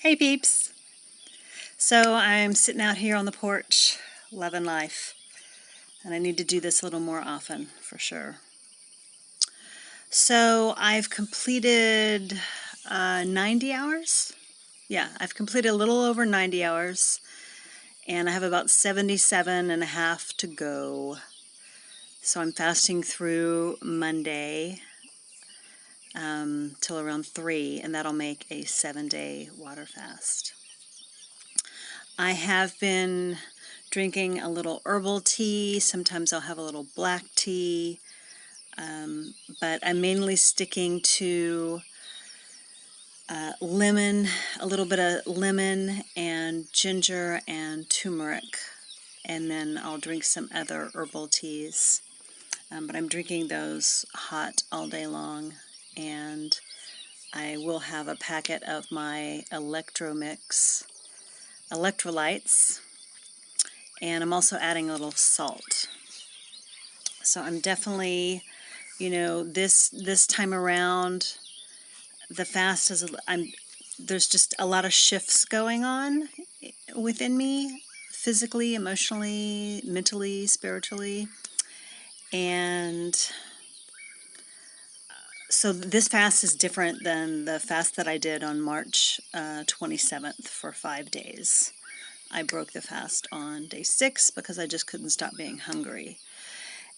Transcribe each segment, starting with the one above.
Hey peeps! So I'm sitting out here on the porch, loving life, and I need to do this a little more often, for sure. So I've completed 90 hours. Yeah, I've completed a little over 90 hours, and I have about 77 and a half to go. So I'm fasting through Monday till around 3, and that'll make a 7-day water fast. I have been drinking a little herbal tea. Sometimes I'll have a little black tea, but I'm mainly sticking to lemon, a little bit of lemon and ginger and turmeric, and then I'll drink some other herbal teas. But I'm drinking those hot all day long, and I will have a packet of my Electromix electrolytes, and I'm also adding a little salt. So I'm definitely, this time around, the fast is, there's just a lot of shifts going on within me, physically, emotionally, mentally, spiritually. And so this fast is different than the fast that I did on March 27th for 5 days. I broke the fast on day 6 because I just couldn't stop being hungry.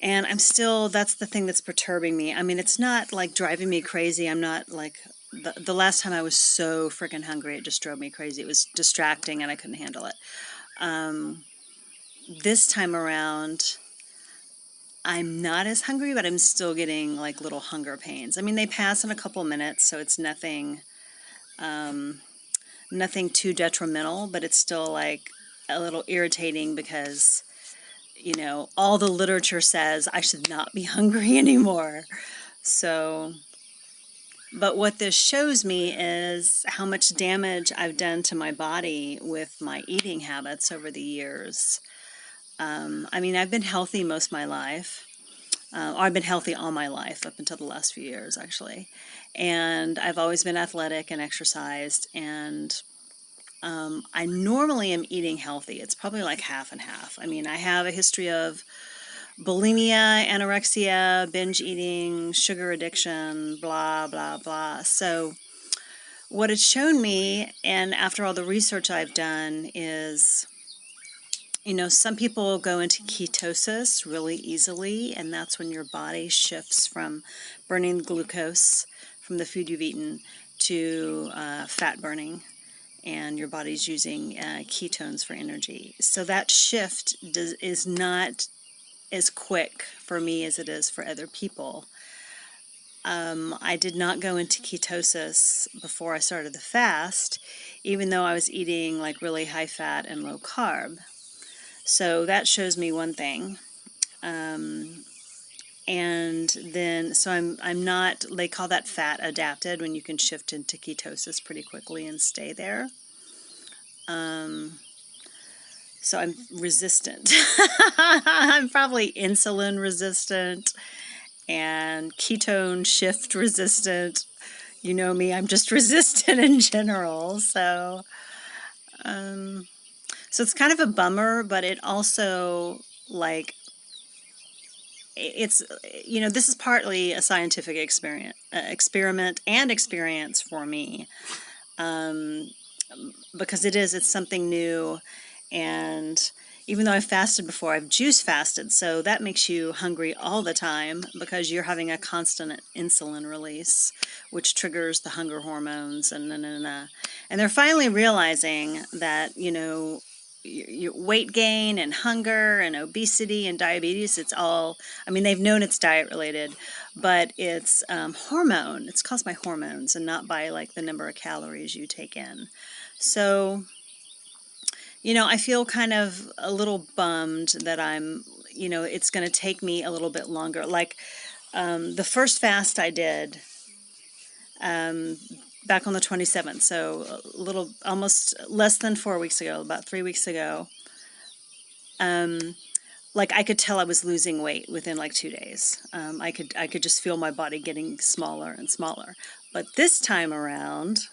And I'm still, that's the thing that's perturbing me. I mean, it's not like driving me crazy. I'm not like, the last time I was so freaking hungry, it just drove me crazy. It was distracting and I couldn't handle it. This time around, I'm not as hungry, but I'm still getting like little hunger pains. I mean, they pass in a couple minutes, so it's nothing, nothing too detrimental, but it's still like a little irritating because, all the literature says I should not be hungry anymore. So, but what this shows me is how much damage I've done to my body with my eating habits over the years. I mean, I've been healthy most of my life. I've been healthy all my life, up until the last few years, actually. And I've always been athletic and exercised, and I normally am eating healthy. It's probably like half and half. I mean, I have a history of bulimia, anorexia, binge eating, sugar addiction, blah, blah, blah. So what it's shown me, and after all the research I've done, is, some people go into ketosis really easily, and that's when your body shifts from burning glucose from the food you've eaten to fat burning, and your body's using ketones for energy. So that shift is not as quick for me as it is for other people. I did not go into ketosis before I started the fast, even though I was eating like really high fat and low carb. So that shows me one thing. And then, so I'm not, they call that fat adapted, when you can shift into ketosis pretty quickly and stay there. So I'm resistant. I'm probably insulin resistant and ketone shift resistant. You know me, I'm just resistant in general. So it's kind of a bummer, but it also, like, it's, this is partly a scientific experiment and experience for me, because it's something new. And even though I've fasted before, I've juice fasted, so that makes you hungry all the time because you're having a constant insulin release, which triggers the hunger hormones, and they're finally realizing that, your weight gain and hunger and obesity and diabetes, it's all, I mean, they've known it's diet related, but it's hormone. It's caused by hormones and not by like the number of calories you take in. So, I feel kind of a little bummed that I'm, it's going to take me a little bit longer. Like the first fast I did back on the 27th, so a little, almost less than 4 weeks ago, about 3 weeks ago, like I could tell I was losing weight within like 2 days. I could just feel my body getting smaller and smaller. But this time around,